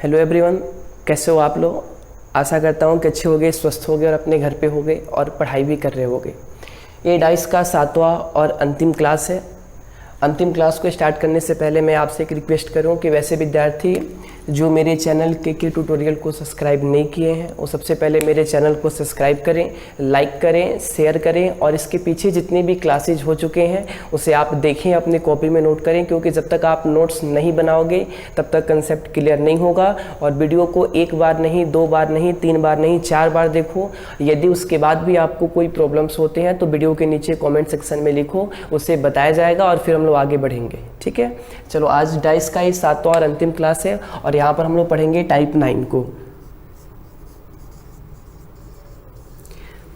Hello everyone, कैसे हो आप लोग। आशा करता हूँ कि अच्छे हो गए, स्वस्थ हो गए और अपने घर पे हो गए और पढ़ाई भी कर रहे होगे। ये डाइस का 7वां और अंतिम क्लास है। अंतिम क्लास को स्टार्ट करने से पहले मैं आपसे एक रिक्वेस्ट करूँ कि वैसे विद्यार्थी जो मेरे चैनल के ट्यूटोरियल को सब्सक्राइब नहीं किए हैं वो सबसे पहले मेरे चैनल को सब्सक्राइब करें, लाइक करें, शेयर करें और इसके पीछे जितने भी क्लासेज हो चुके हैं उसे आप देखें, अपने कॉपी में नोट करें, क्योंकि जब तक आप नोट्स नहीं बनाओगे तब तक कंसेप्ट क्लियर नहीं होगा। और वीडियो को एक बार नहीं, 2 बार नहीं, 3 बार नहीं, 4 बार देखो। यदि उसके बाद भी आपको कोई प्रॉब्लम्स होते हैं तो वीडियो के नीचे कॉमेंट सेक्शन में लिखो, उससे बताया जाएगा और फिर हम लोग आगे बढ़ेंगे। ठीक है, चलो आज डाइस का ये 7वां और अंतिम क्लास है और यहाँ पर हम लोग पढ़ेंगे टाइप 9 को।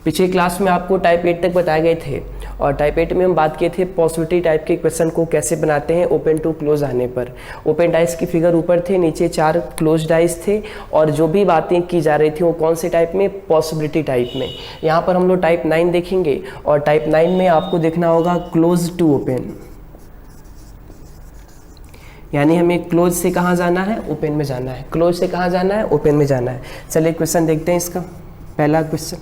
पिछले क्लास में आपको टाइप 8 तक बताए गए थे और टाइप 8 में हम बात किए थे पॉसिबिलिटी टाइप के क्वेश्चन को कैसे बनाते हैं ओपन टू क्लोज आने पर। ओपन डाइस की फिगर ऊपर थे, नीचे 4 क्लोज डाइस थे और जो भी बातें की जा रही थी वो कौन से टाइप में, पॉसिबिलिटी टाइप में। यहाँ पर हम लोग टाइप 9 देखेंगे और टाइप 9 में आपको देखना होगा क्लोज टू ओपन, यानी हमें क्लोज से कहाँ जाना है, ओपन में जाना है। क्लोज से कहाँ जाना है, ओपन में जाना है। चलिए क्वेश्चन देखते हैं इसका। पहला क्वेश्चन,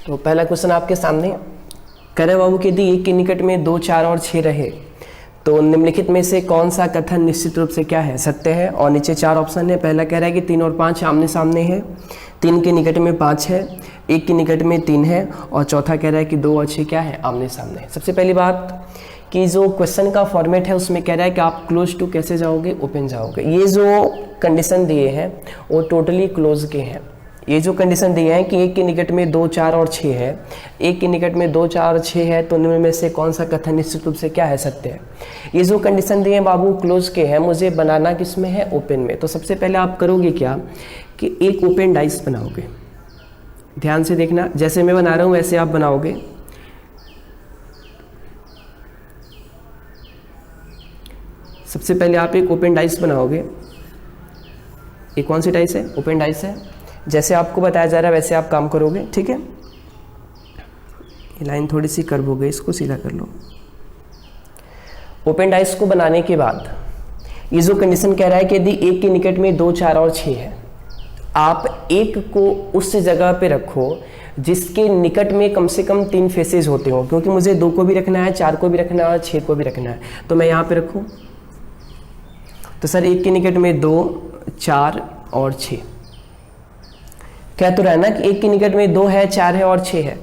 तो पहला क्वेश्चन आपके सामने कह रहे बाबू कि यदि 1 के निकट में 2, 4 और 6 रहे तो निम्नलिखित में से कौन सा कथन निश्चित रूप से क्या है, सत्य है। और नीचे 4 ऑप्शन है। पहला कह रहा है कि 3 और 5 आमने सामने है, 3 के निकट में 5 है, 1 के निकट में 3 है और चौथा कह रहा है कि 2 और 6 क्या है, आमने सामने। सबसे पहली बात कि जो क्वेश्चन का फॉर्मेट है उसमें कह रहा है कि आप क्लोज टू कैसे जाओगे, ओपन जाओगे। ये जो कंडीशन दिए हैं वो टोटली क्लोज के हैं। ये जो कंडीशन दिए हैं कि 1 के निकट में 2, 4 और 6 है, 1 के निकट में 2, 4 और 6 है तो निम्न में से कौन सा कथन निश्चित रूप से क्या है, सत्य है। ये जो कंडीशन दिए हैं बाबू क्लोज के हैं, मुझे बनाना किस में है, ओपन में। तो सबसे पहले आप करोगे क्या कि एक ओपन डाइस बनाओगे। ध्यान से देखना, जैसे मैं बना रहा हूँ वैसे आप बनाओगे। सबसे पहले आप एक ओपन डाइस बनाओगे। ये कौन सी डाइस है, ओपन डाइस है। जैसे आपको बताया जा रहा है वैसे आप काम करोगे। ठीक है, ये लाइन थोड़ी सी कर्व हो गई, इसको सीधा कर लो। ओपन डाइस को बनाने के बाद ये जो कंडीशन कह रहा है कि यदि 1 के निकट में 2, 4 और 6 है, आप 1 को उस जगह पे रखो जिसके निकट में कम से कम 3 फेसेस होते हो, क्योंकि मुझे 2 को भी रखना है, 4 को भी रखना है और 6 को भी रखना है। तो मैं यहाँ पे रखूँ तो सर 1 के निकट में 2, 4 और 6 क्या तो रहा ना कि 1 के निकट में 2 है, 4 है और 6 है।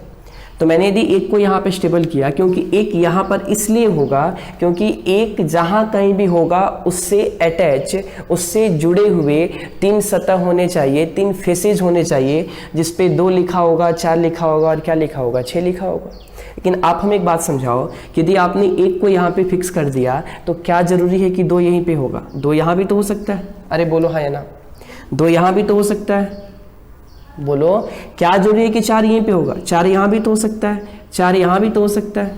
तो मैंने यदि 1 को यहाँ पे स्टेबल किया, क्योंकि 1 यहाँ पर इसलिए होगा क्योंकि 1 जहाँ कहीं भी होगा उससे अटैच, उससे जुड़े हुए 3 सतह होने चाहिए, 3 फेसेज होने चाहिए, जिस पे 2 लिखा होगा, 4 लिखा होगा और क्या लिखा होगा, 6 लिखा होगा। लेकिन आप हमें एक बात समझाओ कि यदि आपने 1 को यहाँ पे फिक्स कर दिया तो क्या जरूरी है कि 2 यहीं पे होगा। 2 यहाँ भी तो हो सकता है, अरे बोलो हाँ या ना। 2 यहाँ भी तो हो सकता है, बोलो। क्या जरूरी है कि 4 यहीं पे होगा, 4 यहाँ भी तो हो सकता है, 4 यहाँ भी तो हो सकता है।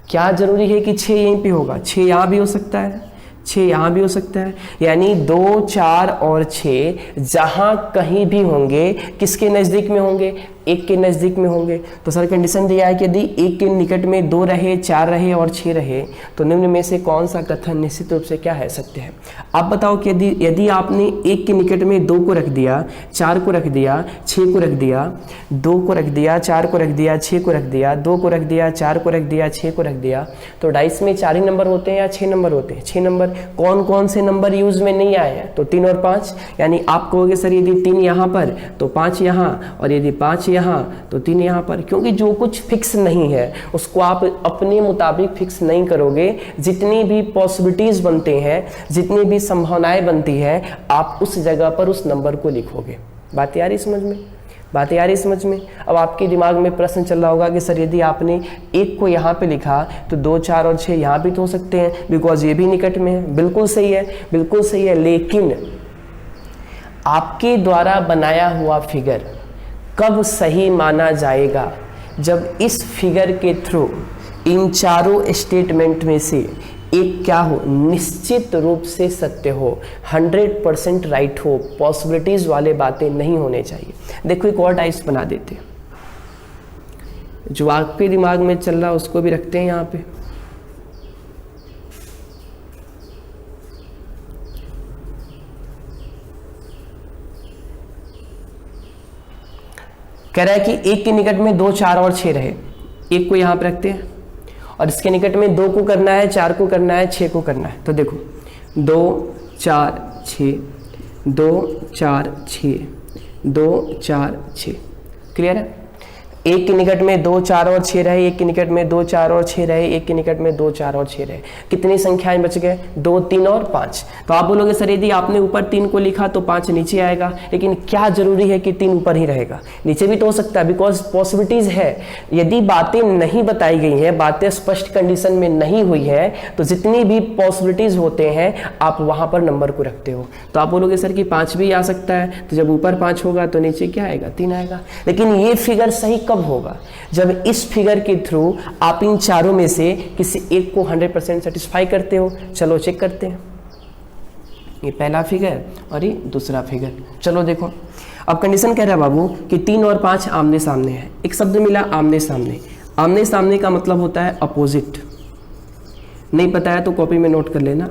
क्या जरूरी है कि 6 यहीं पे होगा, 6 यहाँ भी हो सकता है, 6 यहाँ भी हो सकता है। यानी 2, 4 और 6 जहाँ कहीं भी होंगे किसके नज़दीक में होंगे, 1 के नज़दीक में होंगे। तो सर कंडीशन दिया है कि यदि 1 के निकट में 2 रहे, 4 रहे और 6 रहे तो निम्न में से कौन सा कथन निश्चित रूप से क्या है, सत्य है। आप बताओ कि यदि आपने 1 के निकट में 2 को रख दिया, 4 को रख दिया, 6 को रख दिया, 2 को रख दिया, 4 को रख दिया, 6 को रख दिया, 2 को रख दिया, 4 को रख दिया, 6 को रख दिया, तो डाइस में 4 ही नंबर होते हैं या 6 नंबर होते हैं, 6 नंबर। कौन कौन से नंबर यूज में नहीं आए हैं, तो 3 और 5। यानी आप कहोगे सर यदि 3 यहाँ पर तो 5 यहाँ, और यदि 5 यहाँ तो 3 यहाँ पर, क्योंकि जो कुछ फिक्स नहीं है उसको आप अपने मुताबिक फिक्स नहीं करोगे। जितनी भी पॉसिबिलिटीज बनते हैं, जितनी भी संभावनाएं बनती है, आप उस जगह पर उस नंबर को लिखोगे। बात आ रही समझ में, बात आ रही समझ में। अब आपके दिमाग में प्रश्न चल रहा होगा कि सर यदि आपने 1 को यहाँ पे लिखा तो 2, 4 और 6 यहाँ भी तो हो सकते हैं, बिकॉज ये भी निकट में है। बिल्कुल सही है, बिल्कुल सही है, लेकिन आपके द्वारा बनाया हुआ फिगर कब सही माना जाएगा, जब इस फिगर के थ्रू इन चारों स्टेटमेंट में से एक क्या हो, निश्चित रूप से सत्य हो, 100% राइट हो, पॉसिबिलिटीज वाले बातें नहीं होने चाहिए। देखो एक और डाइस बना देते हैं। जो आपके दिमाग में चल रहा है उसको भी रखते हैं यहाँ पे। कह रहा है कि 1 के निकट में 2, 4 और 6 रहे, 1 को यहाँ पे रखते हैं और इसके निकट में 2 को करना है, 4 को करना है, 6 को करना है। तो देखो 2 4 6, 2 4 6, 2 4 6, क्लियर है। 1 के निकट में 2, 4 और 6 रहे, 1 के निकट में 2, 4 और 6 रहे, 1 के निकट में 2, 4 और 6 रहे। कितनी संख्याएं बच गए? 2, 3 और 5। तो आप बोलोगे सर यदि आपने ऊपर 3 को लिखा तो 5 नीचे आएगा, लेकिन क्या जरूरी है कि 3 ऊपर ही रहेगा? नीचे भी तो हो सकता है, बिकॉज पॉसिबिलिटीज है। यदि बातें नहीं बताई गई हैं, बातें स्पष्ट कंडीशन में नहीं हुई है, तो जितनी भी पॉसिबिलिटीज होते हैं आप वहां पर नंबर को रखते हो। तो आप बोलोगे सर कि 5 भी आ सकता है, तो जब ऊपर 5 होगा तो नीचे क्या आएगा? 3 आएगा। लेकिन ये फिगर सही कब होगा? जब इस फिगर के थ्रू आप इन चारों में से किसी एक को 100% सेटिस्फाई करते हो। चलो चेक करते हैं, ये पहला फिगर और ये दूसरा फिगर। चलो देखो, अब कंडीशन कह रहा है बाबू कि 3 और 5 आमने सामने है। एक शब्द मिला आमने सामने। आमने सामने का मतलब होता है अपोजिट। नहीं पता है तो कॉपी में नोट कर लेना।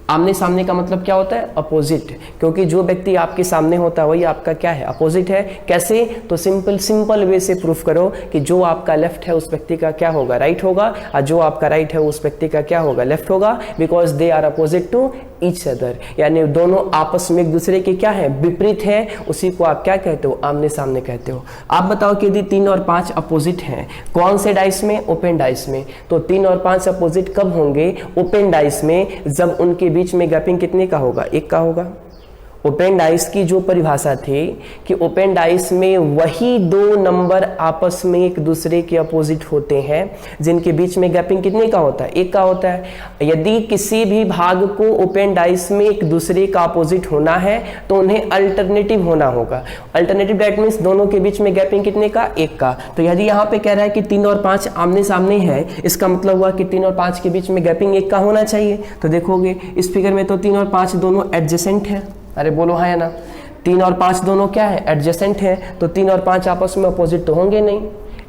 आमने सामने का मतलब क्या होता है? अपोजिट। क्योंकि जो व्यक्ति आपके सामने होता है वही आपका क्या है? अपोजिट है। कैसे? तो सिंपल वे से प्रूफ करो कि जो आपका लेफ्ट है उस व्यक्ति का क्या होगा? राइट होगा, और जो आपका राइट है उस व्यक्ति का क्या होगा? लेफ्ट होगा। Because they are opposite to each other, यानी दोनों आपस में एक दूसरे के क्या है? विपरीत है। उसी को आप क्या कहते हो? आमने सामने कहते हो। आप बताओ कि यदि 3 और 5 अपोजिट हैं, कौन से डाइस में? ओपन डाइस में। तो 3 और 5 अपोजिट कब होंगे? ओपन डाइस में, जब उनके बीच में गैपिंग कितने का होगा? 1 का होगा। ओपन डाइस की जो परिभाषा थी कि ओपन डाइस में वही 2 नंबर आपस में एक दूसरे के अपोजिट होते हैं जिनके बीच में गैपिंग कितने का होता है? 1 का होता है। यदि किसी भी भाग को ओपन डाइस में एक दूसरे का अपोजिट होना है तो उन्हें अल्टरनेटिव होना होगा। अल्टरनेटिव दैट मीन्स दोनों के बीच में गैपिंग कितने का? 1 का। तो यदि यहाँ पे कह रहा है कि 3 और 5 आमने सामने है, इसका मतलब हुआ कि 3 और 5 के बीच में गैपिंग 1 का होना चाहिए। तो देखोगे इस फिगर में तो 3 और 5 दोनों एडजेसेंट है। अरे बोलो हाँ या ना? 3 और 5 दोनों क्या है? एडजेसेंट है। तो 3 और 5 आपस में अपोजिट तो होंगे नहीं।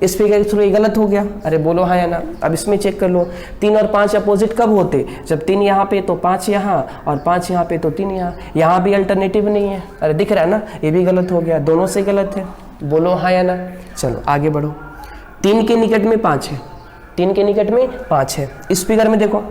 इस फिगर के थ्रू ये गलत हो गया। अरे बोलो हाँ या ना? अब इसमें चेक कर लो, 3 और 5 अपोजिट कब होते? जब 3 यहाँ पे तो 5 यहाँ, और 5 यहाँ पे तो 3 यहाँ। यहाँ भी अल्टरनेटिव नहीं है। अरे दिख रहा है ना? ये भी गलत हो गया, दोनों से गलत है। बोलो हाँ या ना? चलो आगे बढ़ो। 3 के निकट में 5 है, 3 के निकट में 5 है। इस फिगर में देखो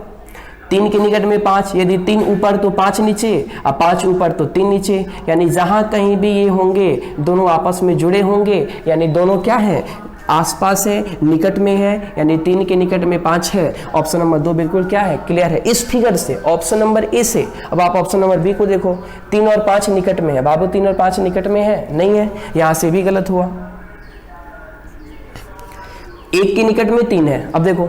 3 के निकट में 5, यदि 3 ऊपर तो 5 नीचे, और 5 ऊपर तो 3 नीचे, यानी जहां कहीं भी ये होंगे दोनों आपस में जुड़े होंगे, यानी दोनों क्या है? आसपास है, निकट में है, यानी 3 के निकट में 5 है। ऑप्शन नंबर 2 बिल्कुल क्या है? क्लियर है। इस फिगर से, ऑप्शन नंबर ए से। अब आप ऑप्शन नंबर बी को देखो, 3 और 5 निकट में है। बाबू 3 और 5 निकट में है? नहीं है। यहां से भी गलत हुआ। 1 के निकट में 3 है। अब देखो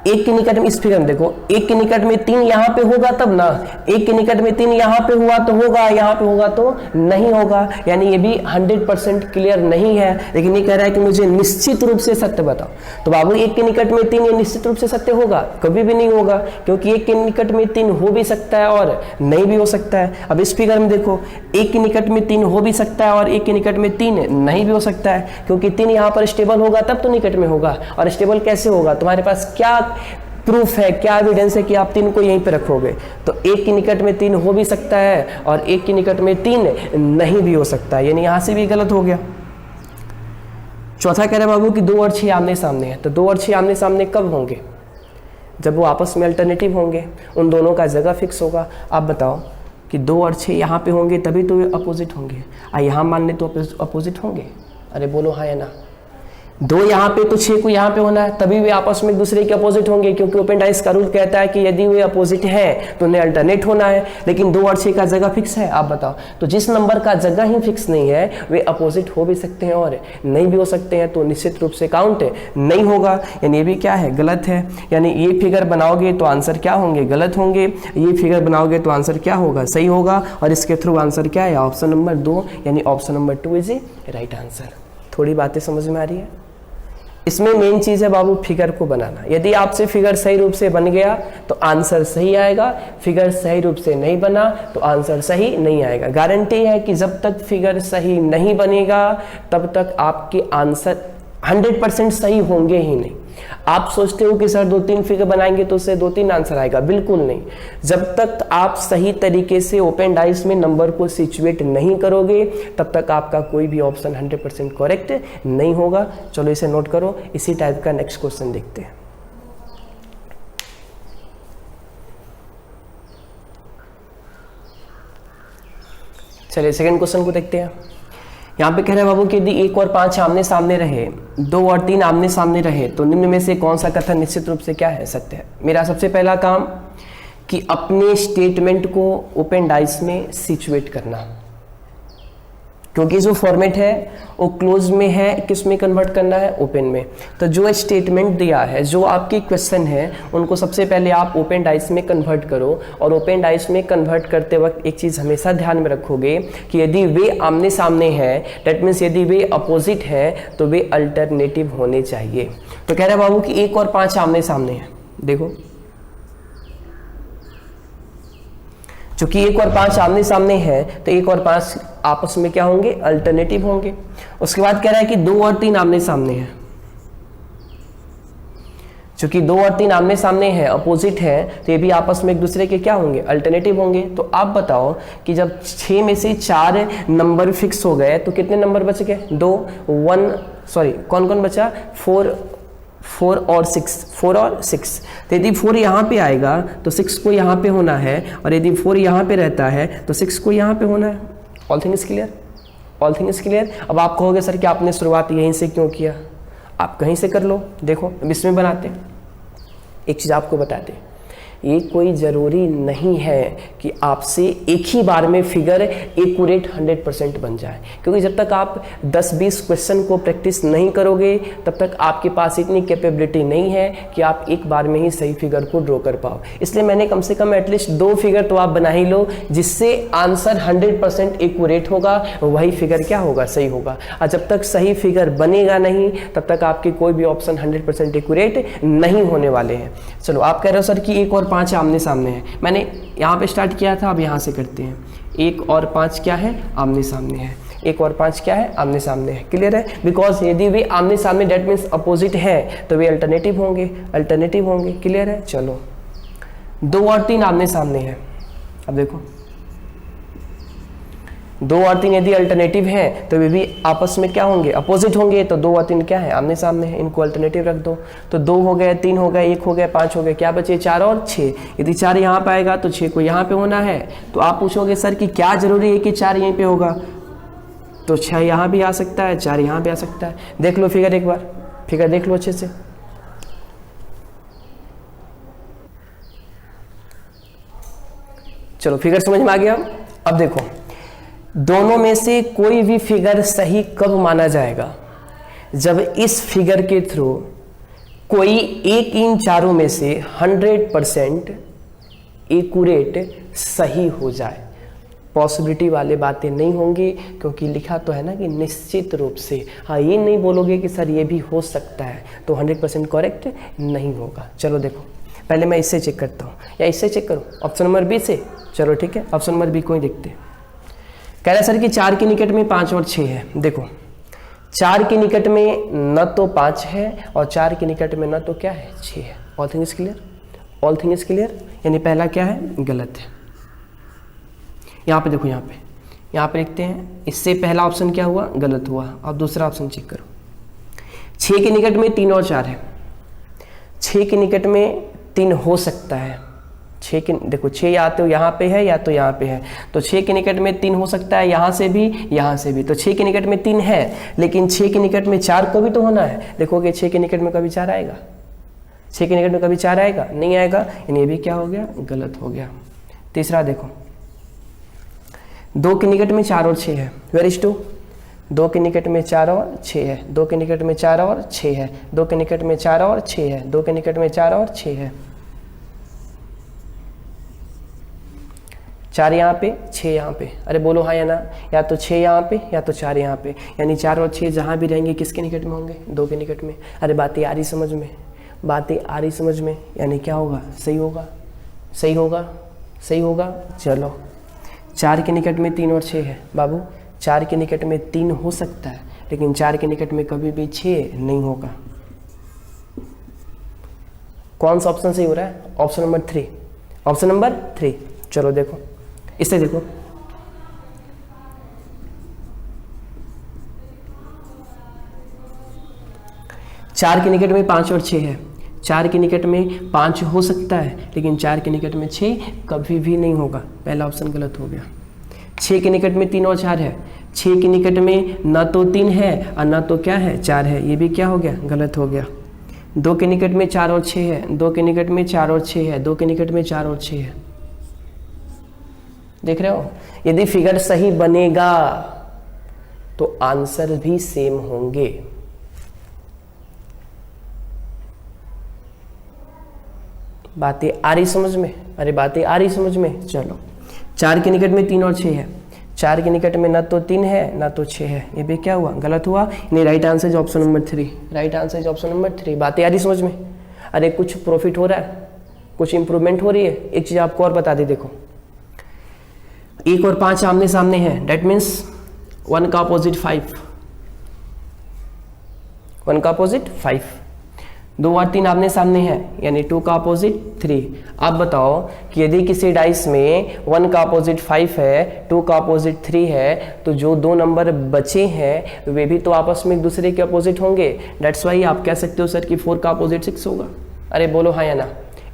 1 के निकट में, इस फिगर में देखो, 1 के निकट में 3 यहाँ पे होगा तब ना। 1 के निकट में 3 यहाँ पे हुआ तो होगा, यहाँ पे होगा तो नहीं होगा। यानी ये भी 100% क्लियर नहीं है। लेकिन ये कह रहा है कि मुझे निश्चित रूप से सत्य बताओ। तो बाबू 1 के निकट में 3 ये निश्चित रूप से सत्य होगा? कभी भी नहीं होगा, क्योंकि 1 के निकट में 3 हो भी सकता है और नहीं भी हो सकता है। अब इस फिगर में देखो, 1 के निकट में 3 हो भी सकता है और 1 के निकट में 3 नहीं भी हो सकता है, क्योंकि 3 यहाँ पर स्टेबल होगा तब तो निकट में होगा। और स्टेबल कैसे होगा? तुम्हारे पास क्या प्रूफ है, क्या एविडेंस है कि आप 3 को यहीं पे रखोगे? तो 1 के निकट में 3 हो भी सकता है और 1 के निकट में 3 नहीं भी हो सकता है, यानी यहां से भी गलत हो गया। चौथा कह रहे बाबू कि 2 और 6 आमने सामने है। तो 2 और 6 आमने सामने कब होंगे? जब वो आपस में अल्टरनेटिव होंगे, उन दोनों का जगह फिक्स होगा। आप बताओ कि 2 और 6 यहाँ पे होंगे तभी तो ये अपोजिट होंगे, और यहाँ मान ले तो अपोजिट होंगे। अरे बोलो हाँ या ना? 2 यहाँ पे तो 6 को यहाँ पे होना है, तभी वे आपस में एक दूसरे के अपोजिट होंगे, क्योंकि ओपन डाइस का रूल कहता है कि यदि वे अपोजिट हैं तो उन्हें अल्टरनेट होना है। लेकिन 2 और 6 का जगह फिक्स है। आप बताओ, तो जिस नंबर का जगह ही फिक्स नहीं है वे अपोजिट हो भी सकते हैं और नहीं भी हो सकते हैं, तो निश्चित रूप से काउंट नहीं होगा। यानी ये भी क्या है? गलत है। यानी ये फिगर बनाओगे तो आंसर क्या होंगे? गलत होंगे। ये फिगर बनाओगे तो आंसर क्या होगा? सही होगा। और इसके थ्रू आंसर क्या है? ऑप्शन नंबर 2, यानी option number 2 is a right answer. थोड़ी बातें समझ में आ रही है? इसमें मेन चीज है बाबू फिगर को बनाना। यदि आपसे फिगर सही रूप से बन गया तो आंसर सही आएगा, फिगर सही रूप से नहीं बना तो आंसर सही नहीं आएगा। गारंटी है कि जब तक फिगर सही नहीं बनेगा तब तक आपके आंसर 100% सही होंगे ही नहीं। आप सोचते हो कि सर 2-3 फिगर बनाएंगे तो उससे 2-3 आंसर आएगा, बिल्कुल नहीं। जब तक आप सही तरीके से ओपन डाइस में नंबर को सिचुएट नहीं करोगे तब तक आपका कोई भी ऑप्शन 100% करेक्ट नहीं होगा। चलो इसे नोट करो। इसी टाइप का नेक्स्ट क्वेश्चन देखते हैं। चलिए सेकंड क्वेश्चन को देखते हैं। यहाँ पे कह रहे हैं बाबू कि यदि 1 और 5 आमने सामने रहे, 2 और 3 आमने सामने रहे तो निम्न में से कौन सा कथन निश्चित रूप से क्या है, सत्य है। मेरा सबसे पहला काम कि अपने स्टेटमेंट को ओपन डाइस में सिचुएट करना, क्योंकि जो फॉर्मेट है वो क्लोज में है, किस में कन्वर्ट करना है, ओपन में। तो जो स्टेटमेंट दिया है, जो आपके क्वेश्चन है, उनको सबसे पहले आप ओपन डाइस में कन्वर्ट करो। और ओपन डाइस में कन्वर्ट करते वक्त एक चीज़ हमेशा ध्यान में रखोगे कि यदि वे आमने सामने हैं, डेट मीन्स यदि वे अपोजिट है तो वे अल्टरनेटिव होने चाहिए। तो कह रहे हैं बाबू कि 1 और 5 आमने सामने हैं। देखो चूंकि 1 और 5 आमने सामने है तो 1 और 5 आपस में क्या होंगे, अल्टरनेटिव होंगे। उसके बाद कह रहा है कि 2 और 3 आमने सामने हैं। चूंकि 2 और 3 आमने सामने हैं, अपोजिट है, तो ये भी आपस में एक दूसरे के क्या होंगे, अल्टरनेटिव होंगे। तो आप बताओ कि जब 6 में से 4 नंबर फिक्स हो गए तो कितने नंबर बच गए, 2 1 सॉरी कौन कौन बचा, 4 और 6। तो यदि 4 यहाँ पे आएगा तो 6 को यहाँ पे होना है, और यदि 4 यहाँ पे रहता है तो 6 को यहाँ पे होना है। All thing is clear, all thing is clear. अब आप कहोगे सर कि आपने शुरुआत यहीं से क्यों किया, आप कहीं से कर लो। देखो अब इसमें बनाते हैं। एक चीज़ आपको बताते हैं, ये कोई ज़रूरी नहीं है कि आपसे एक ही बार में फिगर एक्यूरेट 100% बन जाए, क्योंकि जब तक आप 10-20 क्वेश्चन को प्रैक्टिस नहीं करोगे तब तक आपके पास इतनी कैपेबिलिटी नहीं है कि आप एक बार में ही सही फिगर को ड्रॉ कर पाओ। इसलिए मैंने कम से कम एटलीस्ट 2 फिगर तो आप बना ही लो, जिससे आंसर 100% एक्यूरेट होगा, वही फिगर क्या होगा, सही होगा। और जब तक सही फिगर बनेगा नहीं तब तक आपके कोई भी ऑप्शन 100% एक्यूरेट नहीं होने वाले हैं। चलो आप कह रहे हो सर कि 1 और 5 आमने सामने है, मैंने यहाँ पे स्टार्ट किया था, अब यहाँ से करते हैं। 1 और 5 क्या है, आमने सामने है। 1 और 5 क्या है, आमने सामने है। क्लियर है, बिकॉज यदि वे आमने सामने डेट मीन्स अपोजिट है तो वे अल्टरनेटिव होंगे, अल्टरनेटिव होंगे। क्लियर है। चलो 2 और 3 आमने सामने है। अब देखो 2 और 3 यदि अल्टरनेटिव है तो वे भी आपस में क्या होंगे, अपोजिट होंगे। तो 2 और 3 क्या है, आमने सामने है, इनको अल्टरनेटिव रख दो। तो 2 हो गए, 3 हो गए, 1 हो गया, 5 हो गए, क्या बचे, 4 और 6। यदि 4 यहाँ पे आएगा तो 6 को यहाँ पे होना है। तो आप पूछोगे सर कि क्या जरूरी है कि 4 यहीं पे होगा, तो 6 यहाँ भी आ सकता है, 4 यहाँ भी आ सकता है। देख लो फिगर, एक बार फिगर देख लो अच्छे से। चलो फिगर समझ में आ गया। अब देखो दोनों में से कोई भी फिगर सही कब माना जाएगा, जब इस फिगर के थ्रू कोई एक इन चारों में से 100% एक्यूरेट सही हो जाए। पॉसिबिलिटी वाले बातें नहीं होंगी, क्योंकि लिखा तो है ना कि निश्चित रूप से। हाँ, ये नहीं बोलोगे कि सर ये भी हो सकता है, तो 100% करेक्ट नहीं होगा। चलो देखो पहले मैं इससे चेक करता हूँ, या इससे चेक करो, ऑप्शन नंबर बी से। चलो ठीक है, ऑप्शन नंबर बी को ही देखते हैं। कह रहा है सर कि 4 के निकट में 5 और 6 है। देखो 4 के निकट में न तो 5 है और 4 के निकट में न तो क्या है, 6 है। All thing is clear, all thing is clear. यानी पहला क्या है, गलत है। यहाँ पे देखो, यहाँ पे लिखते हैं, इससे पहला ऑप्शन क्या हुआ, गलत हुआ। अब दूसरा ऑप्शन चेक करो। 6 के निकट में 3 और 4 है। 6 के निकट में 3 हो सकता है। 6 के देखो 6 या तो यहाँ पे है या तो यहाँ पे है, तो 6 के निकट में 3 हो सकता है, यहाँ से भी यहाँ से भी। तो 6 के निकट में 3 है, लेकिन 6 के निकट में 4 को भी तो होना है। देखोगे 6 के निकट में कभी 4 आएगा, 6 के निकट में कभी 4 आएगा, नहीं आएगा। यानी ये भी क्या हो गया, गलत हो गया। तीसरा देखो 2 के निकट में 4 और 6 है। वेयर इज 2, 2 के निकट में 4 और 6 है, 2 के निकट में 4 और 6 है, 2 के निकट में 4 और 6 है, 2 के निकट में 4 और 6 है। 4 यहाँ पे, 6 यहाँ पे। अरे बोलो हाँ या ना, या तो 6 यहाँ पे या तो 4 यहाँ पे। यानी 4 और 6 जहाँ भी रहेंगे किसके निकट में होंगे, 2 के निकट में। अरे बातें आ रही समझ में, बातें आ रही समझ में। यानी क्या होगा, सही होगा, सही होगा, सही होगा। चलो 4 के निकट में 3 और 6 है बाबू, 4 के निकट में 3 हो सकता है, लेकिन 4 के निकट में कभी भी 6 नहीं होगा। कौन सा ऑप्शन सही हो रहा है? Option number 3, option number 3। चलो देखो, इससे देखो, चार के निकट में 5 और 6 है, 4 के निकट में 5 हो सकता है, लेकिन 4 के निकट में 6 कभी भी नहीं होगा। पहला ऑप्शन गलत हो गया। 6 के निकट में 3 और 4 है, 6 के निकट में ना तो 3 है और ना तो क्या है, 4 है, ये भी क्या हो गया, गलत हो गया। 2 के निकट में 4 और 6 है, 2 के निकट में 4 और 6 है, 2 के निकट में 4 और 6 है। देख रहे हो, यदि फिगर सही बनेगा तो आंसर भी सेम होंगे। बातें आ रही समझ में? अरे बातें आ रही समझ में? चलो, 4 के निकट में 3 और 6 है, 4 के निकट में ना तो 3 है ना तो 6 है, ये भी क्या हुआ, गलत हुआ। नहीं, right answer is option number 3, right answer is option number 3। बातें आ रही समझ में? अरे कुछ प्रॉफिट हो रहा है, कुछ इंप्रूवमेंट हो रही है। एक चीज आपको और बता दी, देखो 1 और 5 आमने सामने है, डेट मीन्स 1 का अपोजिट 5, 1 का अपोजिट 5। 2 और 3 आमने सामने है, यानी 2 का अपोजिट 3। आप बताओ कि यदि किसी डाइस में 1 का अपोजिट 5 है, 2 का अपोजिट 3 है, तो जो 2 नंबर बचे हैं वे भी तो आपस में एक दूसरे के अपोजिट होंगे। डेट्स वाई आप कह सकते हो सर कि 4 का अपोजिट 6 होगा। अरे बोलो हाँ या ना?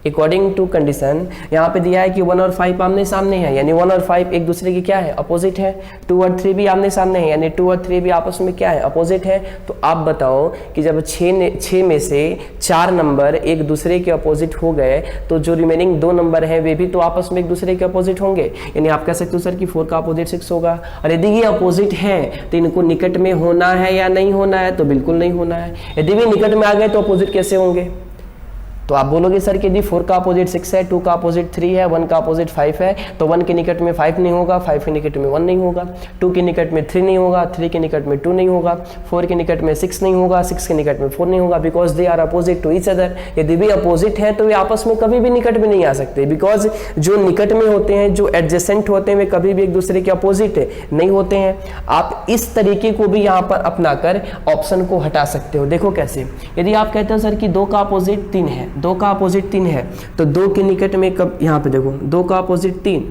अकॉर्डिंग टू कंडीशन यहाँ पे दिया है कि 1 और 5 आमने सामने है, यानी 1 और 5 एक दूसरे के क्या है, अपोजिट है। 2 और 3 भी आमने सामने है, यानी 2 और 3 भी आपस में क्या है, अपोजिट है। तो आप बताओ कि जब 6 में से 4 नंबर एक दूसरे के अपोजिट हो गए, तो जो रिमेनिंग 2 नंबर हैं वे भी तो आपस में एक दूसरे के अपोजिट होंगे। यानी आप कह सकते हो सर कि 4 का अपोजिट 6 होगा। और यदि ये अपोजिट है तो इनको निकट में होना है या नहीं होना है? तो बिल्कुल नहीं होना है। यदि भी निकट में आ गए तो अपोजिट कैसे होंगे? तो आप बोलोगे सर कि यदि 4 का अपोजिट 6 है, 2 का अपोजिट 3 है, 1 का अपोजिट 5 है, तो 1 के निकट में 5 नहीं होगा, 5 के निकट में 1 नहीं होगा, 2 के निकट में 3 नहीं होगा, 3 के निकट में 2 नहीं होगा, 4 के निकट में 6 नहीं होगा, 6 के निकट में 4 नहीं होगा, because they are opposite to each other. यदि भी अपोजिट है तो वे आपस में कभी भी निकट में नहीं आ सकते, बिकॉज जो निकट में होते हैं, जो एडजेसेंट होते हैं, वे कभी भी एक दूसरे के अपोजिट नहीं होते हैं। आप इस तरीके को भी यहाँ पर अपनाकर ऑप्शन को हटा सकते हो। देखो कैसे, यदि आप कहते हो सर कि 2 का अपोजिट 3 है, 2 का अपोजिट 3 है, तो 2 के निकट में कब, यहाँ पे देखो 2 का अपोजिट 3,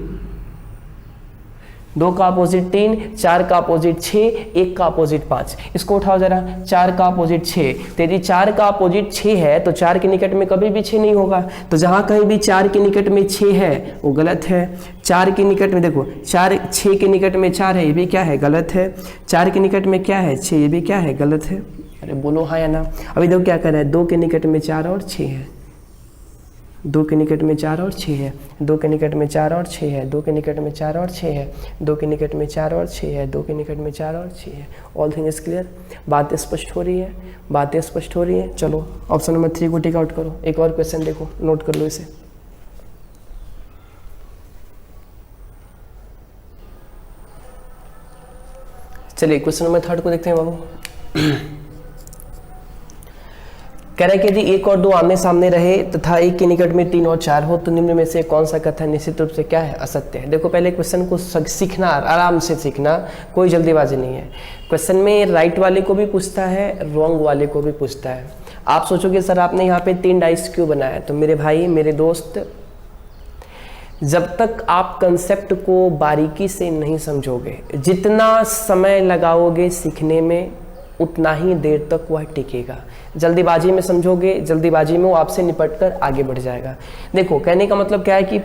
2 का अपोजिट 3, 4 का अपोजिट 6, 1 का अपोजिट 5। इसको उठाओ जरा, 4 का अपोजिट 6। तो यदि 4 का अपोजिट 6 है तो 4 के निकट में कभी भी 6 नहीं होगा। तो जहां कहीं भी 4 के निकट में 6 है वो गलत है। 4 के निकट में देखो 6 के निकट में 4 है, ये भी क्या है, गलत है। 4 के निकट में क्या है, 6, ये भी क्या है, गलत है। अरे बोलो हाँ या ना? अभी देखो क्या कर रहा है, 2 के निकट में 4 और 6 है, 2 के निकट में 4 और 6 है, 2 के निकट में 4 और 6 है, 2 के निकट में 4 और 6 है, 2 के निकट में 4 और 6 है, 2 के निकट में 4 और 6 है। All thing is clear? बातें स्पष्ट हो रही है? बातें स्पष्ट हो रही है? चलो ऑप्शन नंबर 3 को टिक आउट करो। एक और क्वेश्चन देखो, नोट कर लो इसे। चलिए क्वेश्चन नंबर 3 को देखते हैं बाबू। कह रहा है कि यदि 1 और 2 आमने सामने रहे तथा 1 के निकट में 3 और 4 हो तो निम्न में से कौन सा कथन निश्चित रूप से क्या है, असत्य है। देखो पहले क्वेश्चन को सीखना, आराम से सीखना, कोई जल्दीबाजी नहीं है। क्वेश्चन में राइट वाले को भी पूछता है, रॉन्ग वाले को भी पूछता है। आप सोचोगे सर आपने यहाँ पे 3 डाइस क्यों बनाया? तो मेरे भाई, मेरे दोस्त, जब तक आप कंसेप्ट को बारीकी से नहीं समझोगे, जितना समय लगाओगे सीखने में उतना ही देर तक वह टिकेगा। जल्दीबाजी में समझोगे, जल्दीबाजी में वो आपसे निपटकर आगे बढ़ जाएगा। देखो कहने का मतलब क्या है कि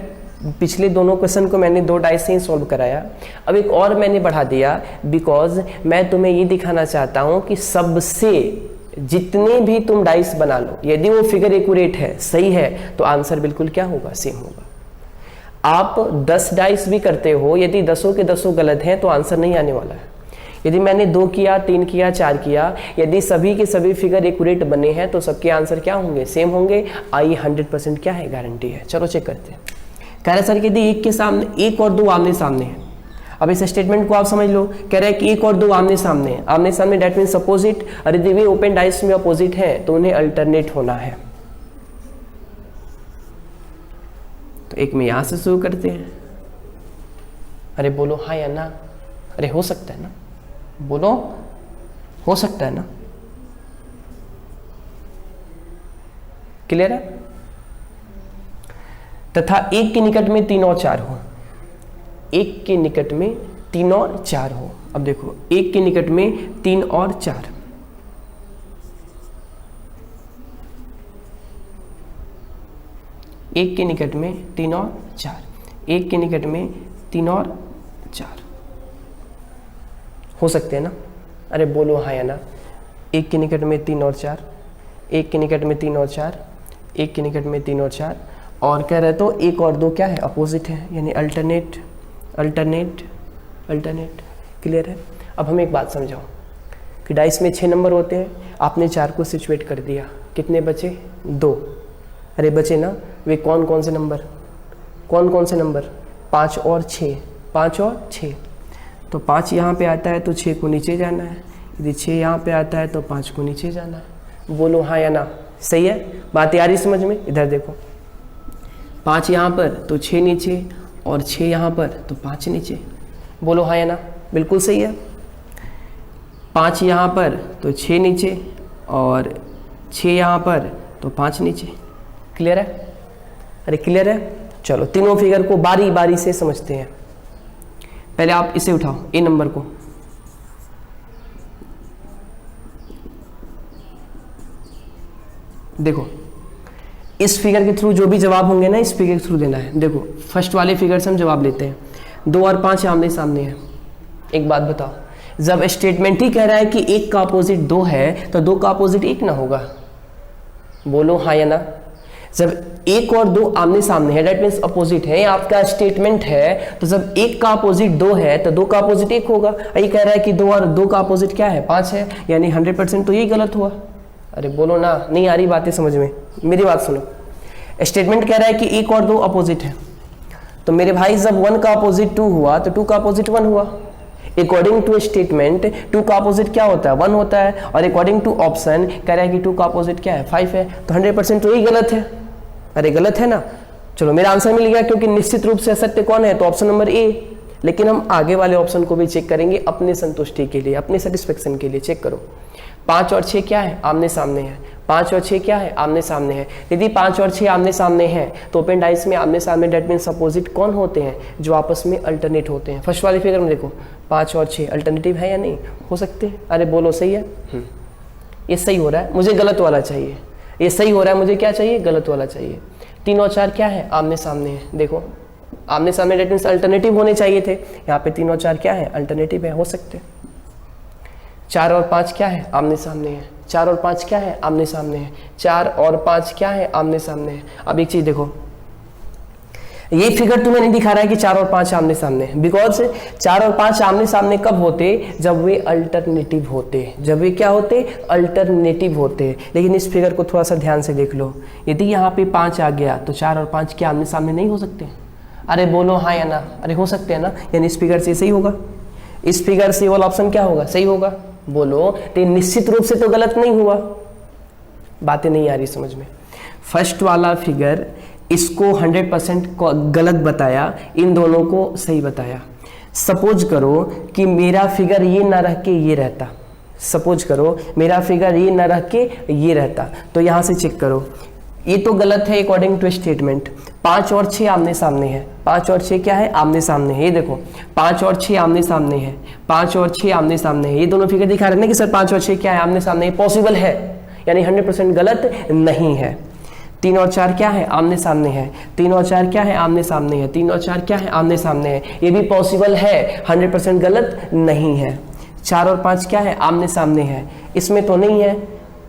पिछले दोनों क्वेश्चन को मैंने 2 डाइस से ही सॉल्व कराया, अब एक और मैंने बढ़ा दिया, बिकॉज मैं तुम्हें ये दिखाना चाहता हूँ कि सबसे जितने भी तुम डाइस बना लो, यदि वो फिगर एक्यूरेट है, सही है, तो आंसर बिल्कुल क्या होगा, सेम होगा। आप 10 डाइस भी करते हो, यदि 10 के 10 गलत हैं तो आंसर नहीं आने वाला है। यदि मैंने 2 किया, 3 किया, 4 किया, यदि सभी के सभी फिगर एक्यूरेट बने हैं तो सबके आंसर क्या होंगे, सेम होंगे। आई 100% क्या है, गारंटी है। चलो चेक करते हैं। कह रहे सर कि यदि 1 के सामने 1 और 2 आमने सामने है, अब इस स्टेटमेंट को आप समझ लो। कह रहे हैं कि 1 और 2 आमने सामने है, आमने सामने डेट मीन्स अपोजिट, और यदि वे ओपन डाइस में अपोजिट है तो उन्हें अल्टरनेट होना है। तो एक में यहां से शुरू करते हैं। अरे बोलो हाँ या ना? अरे हो सकता है ना, बोलो हो सकता है ना, क्लियर है। तथा एक के निकट में 3 और 4 हो, एक के निकट में 3 और 4 हो। अब देखो एक के निकट में 3 और 4, एक के निकट में 3 और 4, एक के निकट में 3 और 4 हो सकते हैं ना, अरे बोलो हाँ या ना। एक के निकट में 3 और 4, एक के निकट में 3 और 4, एक के निकट में 3 और 4, और कह रहे तो एक और दो क्या है, अपोजिट है, यानी अल्टरनेट अल्टरनेट अल्टरनेट, क्लियर है। अब हमें एक बात समझाओ कि डाइस में 6 नंबर होते हैं, आपने 4 को सिचुएट कर दिया, कितने बचे, 2। अरे बचे ना, वे कौन कौन से नंबर, कौन कौन से नंबर, 5 और 6, 5 और 6। तो 5 यहाँ पे आता है तो 6 को नीचे जाना है, यदि 6 यहाँ पे आता है तो 5 को नीचे जाना है। बोलो हाँ या ना, सही है, बात आ रही समझ में। इधर देखो 5 यहाँ पर तो 6 नीचे, और 6 यहाँ पर तो 5 नीचे। बोलो हाँ या ना, बिल्कुल सही है। 5 यहाँ पर तो 6 नीचे, और 6 यहाँ पर तो 5 नीचे, क्लियर है। अरे क्लियर है, चलो तीनों फिगर को बारी बारी से समझते हैं। पहले आप इसे उठाओ, ए नंबर को, देखो इस फिगर के थ्रू जो भी जवाब होंगे ना, इस फिगर के थ्रू देना है। देखो फर्स्ट वाले फिगर से हम जवाब लेते हैं, 2 और 5 आमने सामने है। एक बात बताओ, जब स्टेटमेंट ही कह रहा है कि 1 का अपोजिट 2 है तो 2 का अपोजिट 1 ना होगा, बोलो हाँ या ना। जब 1 और 2 आमने सामने है, दैट मीन्स अपोजिट है, आपका स्टेटमेंट है, तो जब 1 का अपोजिट 2 है तो 2 का अपोजिट 1 होगा। ये कह रहा है कि 2 और 2 का अपोजिट क्या है, 5 है, यानी 100% तो यही गलत हुआ। अरे बोलो ना, नहीं आ रही बातें समझ में, मेरी बात सुनो। स्टेटमेंट कह रहा है कि 1 और 2 अपोजिट है, तो मेरे भाई जब 1 का अपोजिट 2 हुआ तो 2 का अपोजिट 1 हुआ। अकॉर्डिंग टू स्टेटमेंट 2 का अपोजिट क्या होता है, 1 होता है, और अकॉर्डिंग टू ऑप्शन कह रहा है कि 2 का अपोजिट क्या है, 5 है, तो 100% तो यही गलत है। अरे गलत है ना, चलो मेरा आंसर मिल गया, क्योंकि निश्चित रूप से असत्य कौन है, तो ऑप्शन नंबर ए। लेकिन हम आगे वाले ऑप्शन को भी चेक करेंगे अपने संतुष्टि के लिए, अपने सेटिस्फेक्शन के लिए। चेक करो, 5 और 6 क्या है, आमने सामने है। 5 और 6 क्या है, आमने सामने है। यदि 5 और 6 आमने सामने हैं तो ओपन डाइस में आमने सामने, डेट मीन्स अपोजिट कौन होते हैं, जो आपस में अल्टरनेट होते हैं। फर्स्ट वाले फिगर में देखो 5 और 6 अल्टरनेटिव है या नहीं, हो सकते हैं। अरे बोलो सही है, ये सही हो रहा है, मुझे गलत वाला चाहिए। ये सही हो रहा है, मुझे क्या चाहिए, गलत वाला चाहिए। 3 और 4 क्या है, आमने सामने है। देखो आमने सामने, डेट मीन्स अल्टरनेटिव होने चाहिए थे, यहाँ पे 3 और 4 क्या है, अल्टरनेटिव है, हो सकते। 4 और 5 क्या है, आमने सामने है। 4 और 5 क्या है, आमने सामने है। 4 और 5 क्या है, आमने सामने है। अब एक चीज देखो, ये फिगर तुम्हें नहीं दिखा रहा है कि 4 और 5 आमने सामने है, बिकॉज 4 और 5 आमने सामने कब होते, जब वे अल्टरनेटिव होते, जब वे क्या होते, अल्टरनेटिव होते। लेकिन इस फिगर को थोड़ा सा ध्यान से देख लो, यदि यहाँ पे 5 आ गया तो 4 और 5 क्या आमने सामने नहीं हो सकते। अरे बोलो हाँ या ना, अरे हो सकते हैं ना, यानी इस फिगर से सही होगा, इस फिगर से वाला ऑप्शन क्या होगा, सही होगा। बोलो तो निश्चित रूप से तो गलत नहीं हुआ, बातें नहीं आ रही समझ में। फर्स्ट वाला फिगर इसको 100% गलत बताया, इन दोनों को सही बताया। सपोज करो कि मेरा फिगर ये ना रह के ये रहता, सपोज करो मेरा फिगर ये ना रह के ये रहता, तो यहाँ से चेक करो, ये तो गलत है अकॉर्डिंग टू स्टेटमेंट। 5 और 6 आमने सामने है, 5 और 6 क्या है, आमने सामने है। ये देखो 5 और 6 आमने सामने है, 5 और 6 आमने सामने है। ये दोनों फिगर दिखा रहे हैं ना कि सर 5 और 6 क्या है, आमने सामने, पॉसिबल है, यानी 100% गलत नहीं है। 3 और 4 क्या है, आमने सामने है। 3 और 4 क्या है, आमने सामने है। 3 और 4 क्या है, आमने सामने है, ये भी पॉसिबल है, 100% गलत नहीं है। 4 और 5 क्या है, आमने सामने है, इसमें तो नहीं है,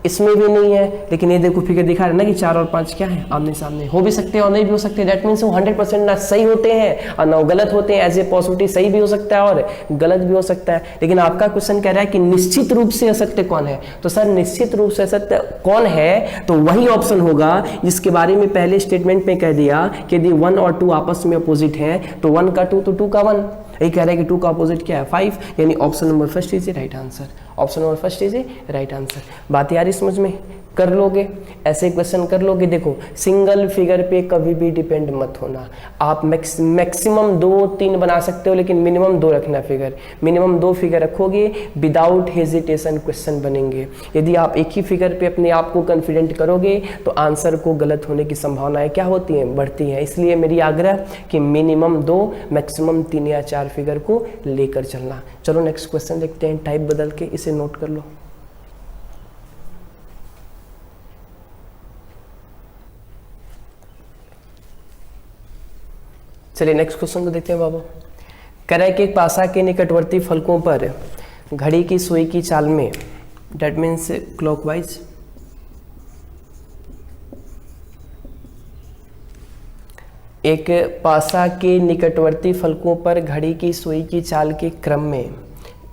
इसमें भी नहीं है, लेकिन ये देखो फिगर दिखा रहे हैं ना कि 4 और 5 क्या है, आमने सामने। हो भी सकते हैं और नहीं भी हो सकते, दैट मीन्स वो 100% ना सही होते हैं और ना गलत होते हैं। एज ए पॉसिबिलिटी सही भी हो सकता है और गलत भी हो सकता है। लेकिन आपका क्वेश्चन कह रहा है कि निश्चित रूप से असत्य कौन है, तो सर निश्चित रूप से असत्य कौन है, तो वही ऑप्शन होगा जिसके बारे में पहले स्टेटमेंट में कह दिया कि यदि 1 और 2 आपस में अपोजिट हैं तो 1 का 2 तो 2 का 1। ये कह रहा है कि 2 का अपोजिट क्या है 5, यानी option number first is right answer. Option number first is right answer. बात यार समझ में कर लोगे, ऐसे क्वेश्चन कर लोगे। देखो सिंगल फिगर पे कभी भी डिपेंड मत होना। आप मैक्सिमम 2-3 बना सकते हो, लेकिन मिनिमम 2 रखना फिगर। मिनिमम 2 फिगर रखोगे, विदाउट हेजिटेशन क्वेश्चन बनेंगे। यदि आप एक ही फिगर पे अपने आप को कॉन्फिडेंट करोगे तो आंसर को गलत होने की संभावनाएं क्या होती हैं, बढ़ती हैं। इसलिए मेरी आग्रह कि मिनिमम 2 मैक्सिमम 3 या 4 फिगर को लेकर चलना। चलो नेक्स्ट क्वेश्चन देखते हैं, टाइप बदल के इसे नोट कर लो। चलिए नेक्स्ट क्वेश्चन को देखते हैं बाबू। कह रहा है कि एक पासा के निकटवर्ती फलकों पर घड़ी की सुई की चाल में, डेट मीन्स क्लॉकवाइज, एक पासा के निकटवर्ती फलकों पर घड़ी की सुई की चाल के क्रम में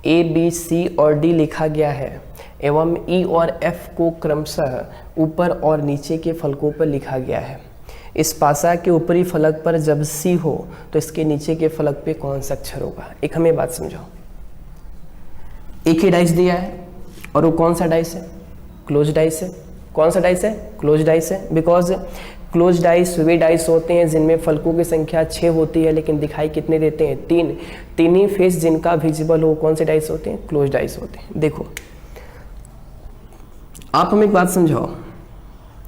ए बी सी और डी लिखा गया है एवं ई और एफ को क्रमशः ऊपर और नीचे के फलकों पर लिखा गया है। इस पासा के ऊपरी फलक पर जब सी हो तो इसके नीचे के फलक पे कौन सा अक्षर होगा। एक हमें बात समझाओ, एक ही डाइस दिया है और वो कौन सा डाइस है, क्लोज डाइस है। कौन सा डाइस है, क्लोज डाइस है। Because close dice way dice होते हैं जिनमें फलकों की संख्या 6 होती है, लेकिन दिखाई कितने देते हैं, 3। 3 ही फेस जिनका विजिबल हो, कौन से डाइस होते हैं, क्लोज डाइस होते हैं। देखो आप हमें एक बात समझाओ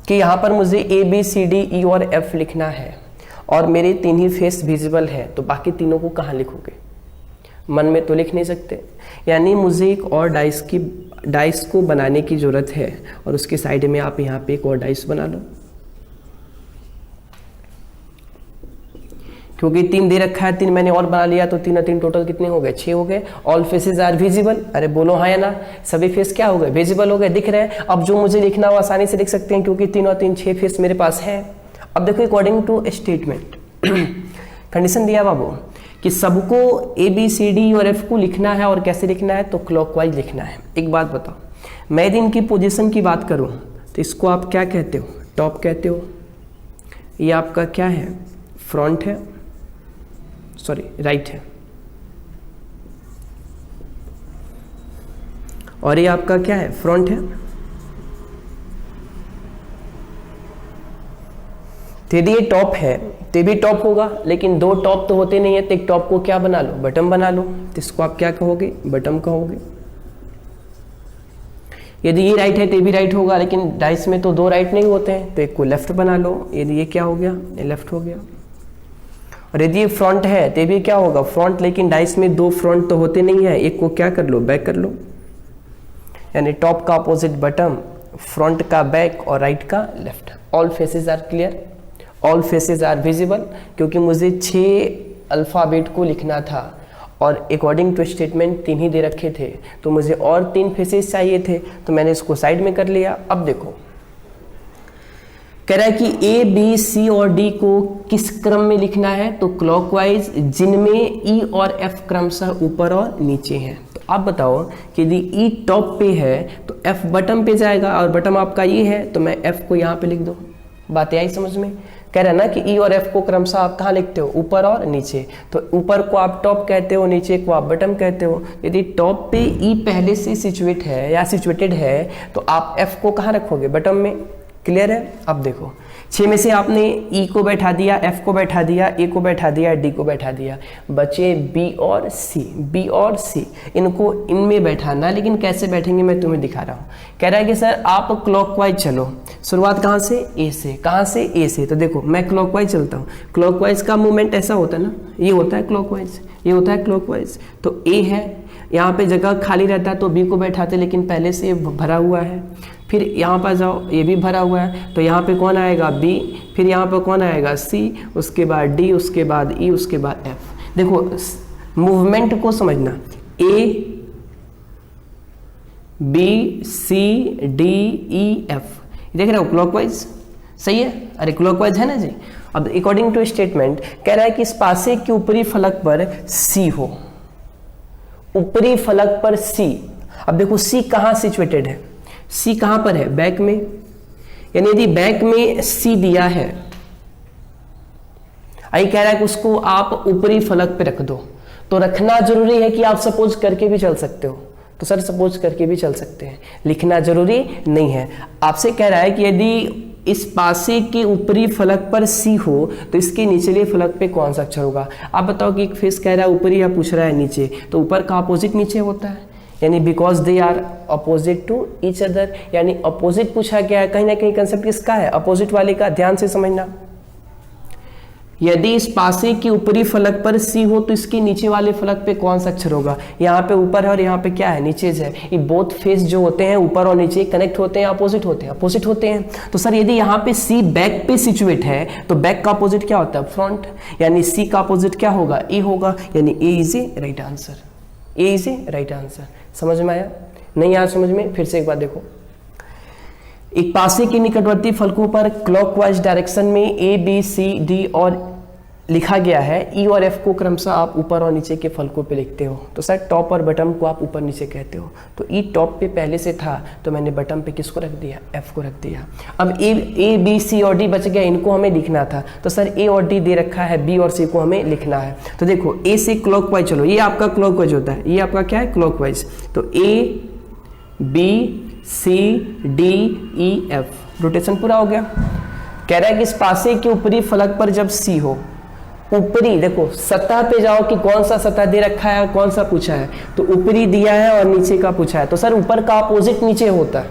कि यहाँ पर मुझे ए बी सी डी ई और एफ लिखना है और मेरे 3 ही फेस विजिबल है, तो बाकी तीनों को कहाँ लिखोगे, मन में तो लिख नहीं सकते। यानी मुझे एक और डाइस को बनाने की ज़रूरत है और उसके साइड में आप यहाँ पे एक और डाइस बना लो, क्योंकि 3 दे रखा है, 3 मैंने और बना लिया तो 3 और 3 टोटल कितने हो गए, 6 हो गए। ऑल फेसेस आर विजिबल, अरे बोलो हाँ या ना, सभी फेस क्या हो गए, विजिबल हो गए, दिख रहे हैं। अब जो मुझे लिखना हो आसानी से लिख सकते हैं, क्योंकि 3 और 3 6 फेस मेरे पास है। अब देखो अकॉर्डिंग टू स्टेटमेंट कंडीशन दिया बाबू कि सबको ए बी सी डी और एफ को लिखना है, और कैसे लिखना है, तो क्लॉकवाइज लिखना है। एक बात बताओ, मैं यदि इनकी पोजीशन की बात करूं तो इसको आप क्या कहते हो, टॉप कहते हो। ये आपका क्या है, फ्रंट है, सॉरी राइट है, और ये आपका क्या है, फ्रंट है। तो यदि ये टॉप है तो भी टॉप होगा, लेकिन 2 टॉप तो होते नहीं है, तो एक टॉप को क्या बना लो, बटम बना लो, तो इसको आप क्या कहोगे, बटम कहोगे। यदि ये राइट है तो भी राइट होगा, लेकिन डाइस में तो 2 राइट नहीं होते हैं, तो एक को लेफ्ट बना लो। यदि ये क्या हो गया, ये लेफ्ट हो गया। और यदि ये फ्रंट है तो भी क्या होगा, फ्रंट, लेकिन डाइस में 2 फ्रंट तो होते नहीं है, एक को क्या कर लो, बैक कर लो। यानी टॉप का अपोजिट बटम, फ्रंट का बैक और राइट का left. All faces are clear, all faces are visible, क्योंकि मुझे 6 अल्फ़ाबेट को लिखना था और अकॉर्डिंग टू स्टेटमेंट 3 ही दे रखे थे, तो मुझे और 3 फेसेस चाहिए थे, तो मैंने इसको साइड में कर लिया। अब देखो कह रहा है कि ए बी सी और डी को किस क्रम में लिखना है, तो क्लॉकवाइज, जिनमें ई और एफ क्रमशः ऊपर और नीचे हैं। तो आप बताओ कि यदि ई टॉप पे है तो एफ बटम पे जाएगा, और बटम आपका ये है तो मैं एफ को यहाँ पे लिख दूँ। बात आई समझ में। कह रहा है ना कि ई और एफ को क्रमशः आप कहाँ लिखते हो, ऊपर और नीचे। तो ऊपर को आप टॉप कहते हो, नीचे को आप बटम कहते हो। यदि टॉप पे ई पहले से सिचुएट है या सिचुएटेड है तो आप एफ को कहाँ रखोगे, बटम में। क्लियर है। अब देखो 6 में से आपने ई को बैठा दिया, एफ को बैठा दिया, ए को बैठा दिया, डी को बैठा दिया, बचे बी और सी। बी और सी इनको इनमें बैठाना, लेकिन कैसे बैठेंगे मैं तुम्हें दिखा रहा हूँ। कह रहा है कि सर आप क्लॉकवाइज चलो, शुरुआत कहाँ से, ए से। कहाँ से, ए से। तो देखो मैं क्लॉकवाइज चलता हूँ, क्लॉकवाइज का मूवमेंट ऐसा होता है ना, ये होता है क्लॉकवाइज, ये होता है क्लॉकवाइज। तो ए है, यहाँ पे जगह खाली रहता है तो बी को बैठाते, लेकिन पहले से भरा हुआ है। फिर यहाँ पर जाओ, ये भी भरा हुआ है, तो यहाँ पे कौन आएगा, बी। फिर यहाँ पर कौन आएगा, सी। उसके बाद डी, उसके बाद ई, उसके बाद एफ। देखो मूवमेंट को समझना, A B C D E F, देख रहे हो क्लॉकवाइज, सही है। अरे क्लॉकवाइज है ना जी। अब अकॉर्डिंग टू स्टेटमेंट कह रहा है कि इस पासे के ऊपरी फलक पर सी हो, ऊपरी फलक पर सी। अब देखो सी कहाँ सिचुएटेड है, सी कहाँ पर है, बैक में। यानी यदि बैक में सी दिया है, आई कह रहा है कि उसको आप ऊपरी फलक पे रख दो, तो रखना जरूरी है कि आप सपोज करके भी चल सकते हो, तो सर सपोज करके भी चल सकते हैं, लिखना जरूरी नहीं है। आपसे कह रहा है कि यदि इस पासे के ऊपरी फलक पर सी हो तो इसके निचले फलक पे कौन सा अक्षर होगा। आप बताओ कि एक फेस कह रहा है ऊपरी या पूछ रहा है नीचे, तो ऊपर का अपोजिट नीचे होता है, यानी because they are opposite to each other, यानी अपोजिट पूछा गया है, कहीं ना कहीं कंसेप्ट किसका है, अपोजिट वाले का, ध्यान से समझना। यदि इस पासे के ऊपरी फलक पर सी हो तो इसके नीचे वाले फलक पे कौन सा अक्षर होगा। यहाँ पे ऊपर है और यहाँ पे क्या है, नीचे है। ये बोथ फेस जो होते हैं ऊपर और नीचे कनेक्ट होते हैं, अपोजिट होते हैं, अपोजिट होते हैं। तो सर यदि यहाँ पे सी बैक पे सिचुएट है तो बैक का अपोजिट क्या होता है, फ्रंट, यानी सी का अपोजिट क्या होगा, ए होगा, यानी A is a right answer, A is a right answer. समझ में आया, नहीं आया समझ में, फिर से एक बार देखो। एक पासे के निकटवर्ती फलकों पर क्लॉकवाइज डायरेक्शन में ए बी सी डी और लिखा गया है, ई और एफ को क्रमशः आप ऊपर और नीचे के फलकों पे लिखते हो, तो सर टॉप और बटम को आप ऊपर नीचे कहते हो। तो ई टॉप पे पहले से था तो मैंने बटम पे किसको रख दिया, एफ को रख दिया। अब ए बी सी और डी बच गया, इनको हमें लिखना था, तो सर ए और डी दे रखा है, बी और सी को हमें लिखना है। तो देखो ए से क्लॉकवाइज, चलो ये आपका क्लॉकवाइज होता है, ये आपका क्या है क्लॉकवाइज, तो A B C D E F, rotation पूरा हो गया। कह रहा है कि इस पासे के ऊपरी फलक पर जब सी हो, ऊपरी देखो सतह पे जाओ कि कौन सा सतह दे रखा है और कौन सा पूछा है, तो ऊपरी दिया है और नीचे का पूछा है, तो सर ऊपर का अपोजिट नीचे होता है,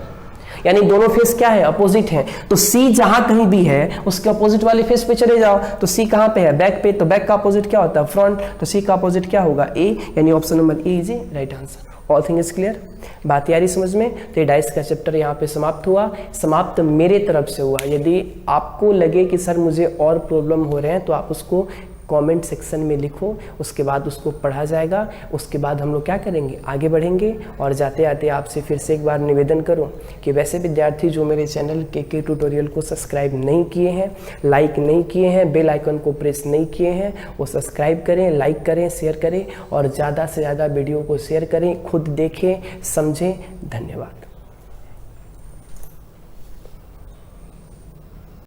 यानी दोनों फेस क्या है, अपोजिट है। तो सी जहां कहीं भी है उसके अपोजिट वाले फेस पे चले जाओ, तो सी कहां पे है, बैक पे, तो बैक का अपोजिट क्या होता है, फ्रंट, तो सी का अपोजिट क्या होगा, ए, यानी option number A is a right answer. All thing is clear, बात आ रही समझ में। तो ये डाइस का चैप्टर यहाँ पे समाप्त हुआ, समाप्त मेरे तरफ से हुआ। यदि आपको लगे कि सर मुझे और प्रॉब्लम हो रहे हैं तो आप उसको कमेंट सेक्शन में लिखो, उसके बाद उसको पढ़ा जाएगा। उसके बाद हम लोग क्या करेंगे, आगे बढ़ेंगे। और जाते आते आपसे फिर से एक बार निवेदन करूं कि वैसे विद्यार्थी जो मेरे चैनल के ट्यूटोरियल को सब्सक्राइब नहीं किए हैं, लाइक नहीं किए हैं, बेल आइकन को प्रेस नहीं किए हैं, वो सब्सक्राइब करें, लाइक करें, शेयर करें और ज़्यादा से ज़्यादा वीडियो को शेयर करें, खुद देखें, समझें। धन्यवाद।